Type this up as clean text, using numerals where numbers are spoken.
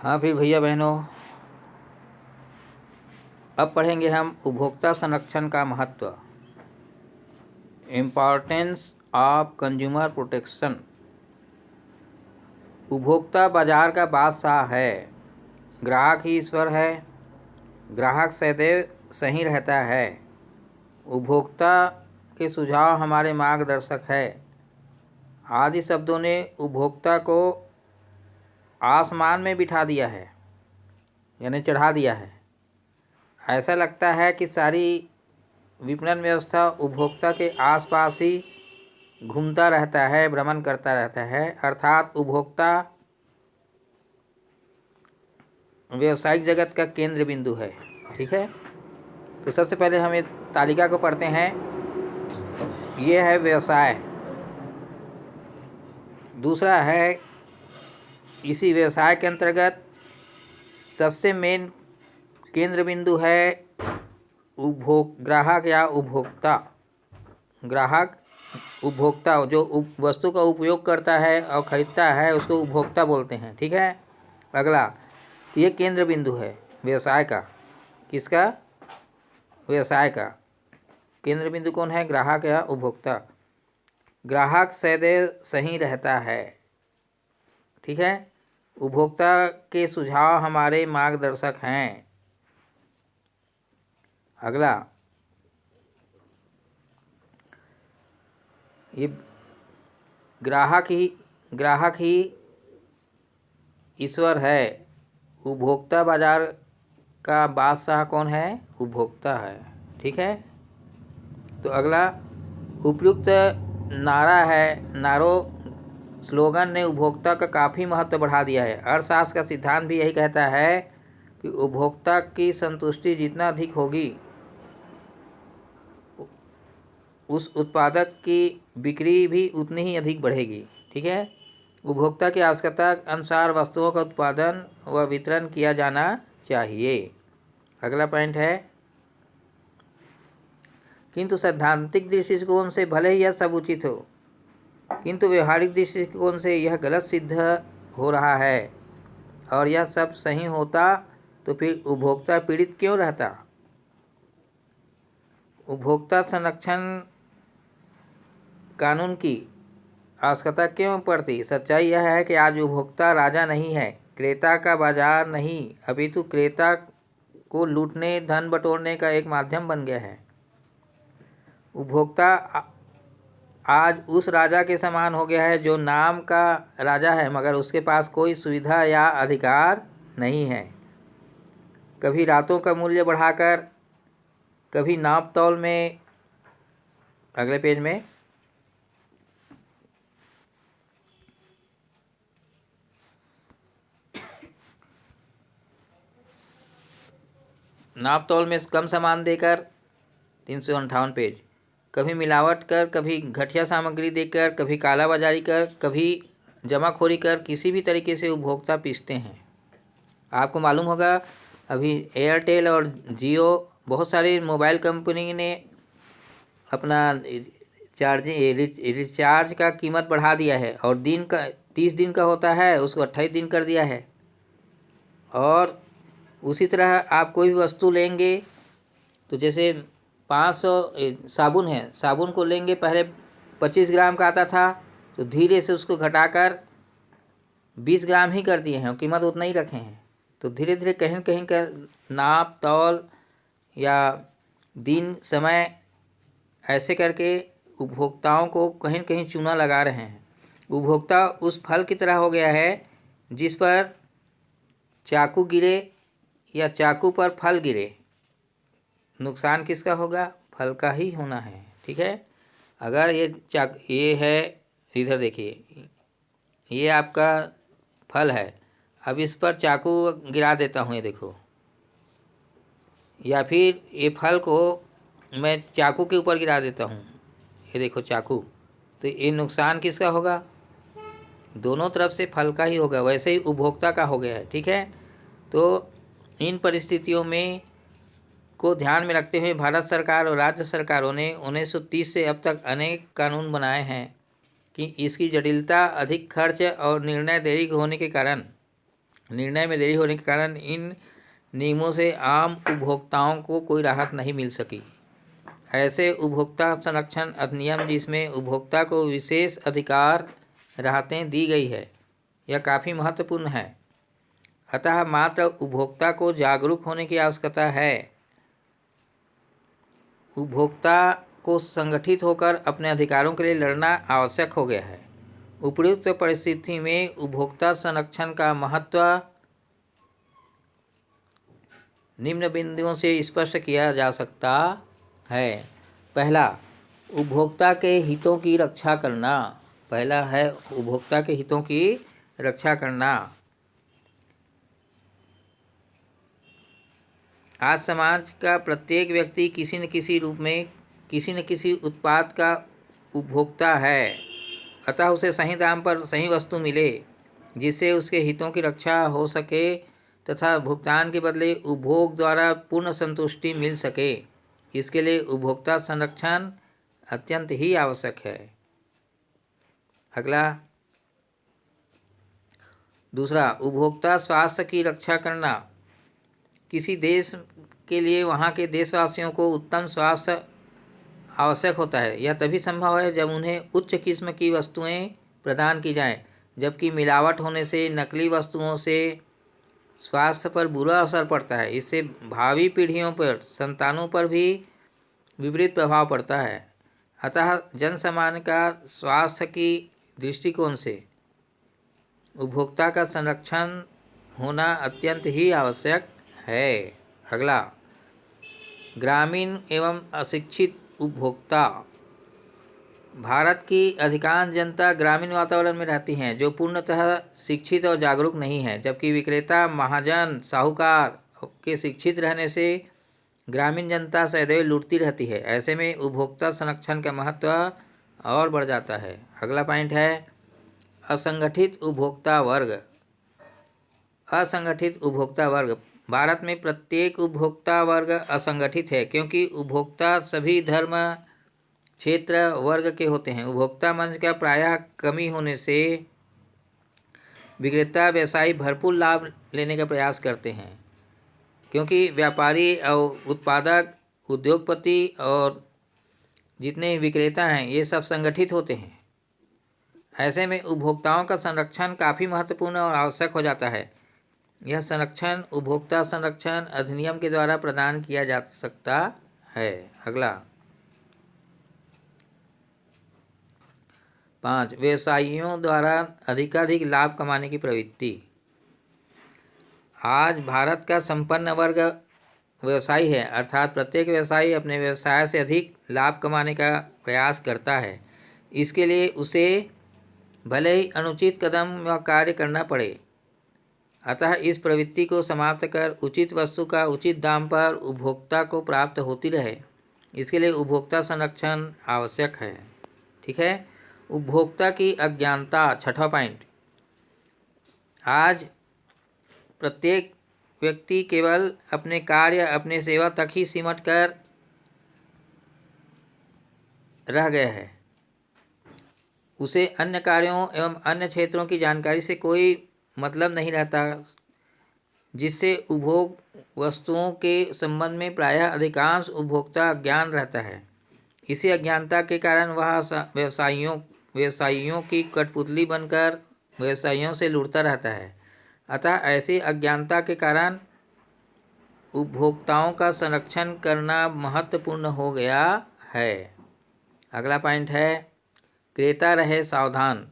हाँ फिर भैया बहनों, अब पढ़ेंगे हम उपभोक्ता संरक्षण का महत्व, इम्पॉर्टेंस ऑफ कंज्यूमर प्रोटेक्शन। उपभोक्ता बाजार का बादशाह है, ग्राहक ही ईश्वर है, ग्राहक सदैव सही रहता है। उपभोक्ता के सुझाव हमारे मार्गदर्शक है। आदि शब्दों ने उपभोक्ता को आसमान में बिठा दिया है, यानी चढ़ा दिया है। ऐसा लगता है कि सारी विपणन व्यवस्था उपभोक्ता के आसपास ही घूमता रहता है, भ्रमण करता रहता है, अर्थात उपभोक्ता व्यवसायिक जगत का केंद्र बिंदु है। ठीक है, तो सबसे पहले हम एक तालिका को पढ़ते हैं। ये है व्यवसाय। दूसरा है, इसी व्यवसाय के अंतर्गत सबसे मेन केंद्र बिंदु है ग्राहक या उपभोक्ता। ग्राहक उपभोक्ता जो वस्तु का उपयोग करता है और खरीदता है उसको उपभोक्ता बोलते हैं। ठीक है, अगला, ये केंद्र बिंदु है व्यवसाय का। किसका? व्यवसाय का केंद्र बिंदु कौन है? ग्राहक या उपभोक्ता। ग्राहक सदैव सही रहता है। ठीक है, उपभोक्ता के सुझाव हमारे मार्गदर्शक हैं। अगला, ये ग्राहक ही ईश्वर है। उपभोक्ता बाजार का बादशाह कौन है? उपभोक्ता है। ठीक है, तो अगला, उपयुक्त नारा है। स्लोगन ने उपभोक्ता का काफ़ी महत्व बढ़ा दिया है। अर्थशास्त्र का सिद्धांत भी यही कहता है कि उपभोक्ता की संतुष्टि जितना अधिक होगी, उस उत्पादक की बिक्री भी उतनी ही अधिक बढ़ेगी। ठीक है, उपभोक्ता की आवश्यकता अनुसार वस्तुओं का उत्पादन व वितरण किया जाना चाहिए। अगला पॉइंट है, किंतु सैद्धांतिक दृष्टिकोण से भले ही यह सब उचित हो, किंतु व्यवहारिक दृष्टिकोण से यह गलत सिद्ध हो रहा है। और यह सब सही होता तो फिर उपभोक्ता पीड़ित क्यों रहता? उपभोक्ता संरक्षण कानून की आवश्यकता क्यों पड़ती? सच्चाई यह है कि आज उपभोक्ता राजा नहीं है, क्रेता का बाजार नहीं, अपितु क्रेता को लूटने, धन बटोरने का एक माध्यम बन गया है। उपभोक्ता आज उस राजा के समान हो गया है जो नाम का राजा है, मगर उसके पास कोई सुविधा या अधिकार नहीं है। कभी रातों का मूल्य बढ़ाकर, कभी नाप तौल में। अगले पेज में, नाप तौल में कम सामान देकर, 358 पेज, कभी मिलावट कर, कभी घटिया सामग्री देकर, कभी कालाबाजारी कर, कभी जमाखोरी कर, किसी भी तरीके से उपभोक्ता पीसते हैं। आपको मालूम होगा, अभी एयरटेल और जियो, बहुत सारी मोबाइल कंपनी ने अपना रिचार्ज का कीमत बढ़ा दिया है, और दिन का 30 दिन का होता है उसको 28 दिन कर दिया है। और उसी तरह आप कोई भी वस्तु लेंगे तो जैसे 500 साबुन है, साबुन को लेंगे, पहले 25 ग्राम का आता था, तो धीरे से उसको घटाकर 20 ग्राम ही कर दिए हैं और कीमत उतना ही रखे हैं। तो धीरे धीरे कहीं कहीं का नाप तौल या दिन समय ऐसे करके उपभोक्ताओं को कहीं कहीं चूना लगा रहे हैं। उपभोक्ता उस फल की तरह हो गया है जिस पर चाकू गिरे या चाकू पर फल गिरे, नुकसान किसका होगा? फल का ही होना है। ठीक है, अगर ये है, इधर देखिए, ये आपका फल है, अब इस पर चाकू गिरा देता हूँ, ये देखो, या फिर ये फल को मैं चाकू के ऊपर गिरा देता हूँ, ये देखो चाकू, तो ये नुकसान किसका होगा? दोनों तरफ से फल का ही होगा। वैसे ही उपभोक्ता का हो गया है। ठीक है, तो इन परिस्थितियों में को ध्यान में रखते हुए भारत सरकार और राज्य सरकारों ने 1930 से अब तक अनेक कानून बनाए हैं कि इसकी जटिलता, अधिक खर्च और निर्णय देरी होने के कारण निर्णय में देरी होने के कारण इन नियमों से आम उपभोक्ताओं को कोई राहत नहीं मिल सकी। ऐसे उपभोक्ता संरक्षण अधिनियम जिसमें उपभोक्ता को विशेष अधिकार राहतें दी गई है, यह काफ़ी महत्वपूर्ण है। अतः मात्र उपभोक्ता को जागरूक होने की आवश्यकता है। उपभोक्ता को संगठित होकर अपने अधिकारों के लिए लड़ना आवश्यक हो गया है। उपयुक्त परिस्थिति में उपभोक्ता संरक्षण का महत्व निम्न बिंदुओं से स्पष्ट किया जा सकता है। पहला, उपभोक्ता के हितों की रक्षा करना। पहला है उपभोक्ता के हितों की रक्षा करना। आज समाज का प्रत्येक व्यक्ति किसी न किसी रूप में किसी न किसी उत्पाद का उपभोक्ता है। अतः उसे सही दाम पर सही वस्तु मिले जिससे उसके हितों की रक्षा हो सके तथा भुगतान के बदले उपभोग द्वारा पूर्ण संतुष्टि मिल सके। इसके लिए उपभोक्ता संरक्षण अत्यंत ही आवश्यक है। अगला, दूसरा, उपभोक्ता स्वास्थ्य की रक्षा करना। किसी देश के लिए वहाँ के देशवासियों को उत्तम स्वास्थ्य आवश्यक होता है। यह तभी संभव है जब उन्हें उच्च किस्म की वस्तुएं प्रदान की जाएं, जबकि मिलावट होने से नकली वस्तुओं से स्वास्थ्य पर बुरा असर पड़ता है। इससे भावी पीढ़ियों पर, संतानों पर भी विपरीत प्रभाव पड़ता है। अतः जनसामान्य का स्वास्थ्य की दृष्टिकोण से उपभोक्ता का संरक्षण होना अत्यंत ही आवश्यक है। अगला, ग्रामीण एवं अशिक्षित उपभोक्ता। भारत की अधिकांश जनता ग्रामीण वातावरण में रहती हैं जो पूर्णतः शिक्षित और जागरूक नहीं है, जबकि विक्रेता, महाजन, साहूकार के शिक्षित रहने से ग्रामीण जनता सदैव लूटती रहती है। ऐसे में उपभोक्ता संरक्षण का महत्व और बढ़ जाता है। अगला पॉइंट है असंगठित उपभोक्ता वर्ग। असंगठित उपभोक्ता वर्ग। भारत में प्रत्येक उपभोक्ता वर्ग असंगठित है क्योंकि उपभोक्ता सभी धर्म, क्षेत्र, वर्ग के होते हैं। उपभोक्ता मंच का प्रायः कमी होने से विक्रेता व्यवसायी भरपूर लाभ लेने का प्रयास करते हैं, क्योंकि व्यापारी और उत्पादक, उद्योगपति और जितने विक्रेता हैं ये सब संगठित होते हैं। ऐसे में उपभोक्ताओं का संरक्षण काफ़ी महत्वपूर्ण और आवश्यक हो जाता है। यह संरक्षण उपभोक्ता संरक्षण अधिनियम के द्वारा प्रदान किया जा सकता है। अगला, 5, व्यवसायियों द्वारा अधिकाधिक लाभ कमाने की प्रवृत्ति। आज भारत का संपन्न वर्ग व्यवसायी है, अर्थात प्रत्येक व्यवसायी अपने व्यवसाय से अधिक लाभ कमाने का प्रयास करता है। इसके लिए उसे भले ही अनुचित कदम व कार्य करना पड़े। अतः इस प्रवृत्ति को समाप्त कर उचित वस्तु का उचित दाम पर उपभोक्ता को प्राप्त होती रहे, इसके लिए उपभोक्ता संरक्षण आवश्यक है। ठीक है। उपभोक्ता की अज्ञानता, छठा पॉइंट। आज प्रत्येक व्यक्ति केवल अपने कार्य, अपने सेवा तक ही सिमट कर रह गया है। उसे अन्य कार्यों एवं अन्य क्षेत्रों की जानकारी से कोई मतलब नहीं रहता, जिससे उपभोग वस्तुओं के संबंध में प्रायः अधिकांश उपभोक्ता अज्ञान रहता है। इसी अज्ञानता के कारण वह व्यवसायियों की कठपुतली बनकर व्यवसायियों से लूटता रहता है। अतः ऐसी अज्ञानता के कारण उपभोक्ताओं का संरक्षण करना महत्वपूर्ण हो गया है। अगला पॉइंट है क्रेता रहे सावधान।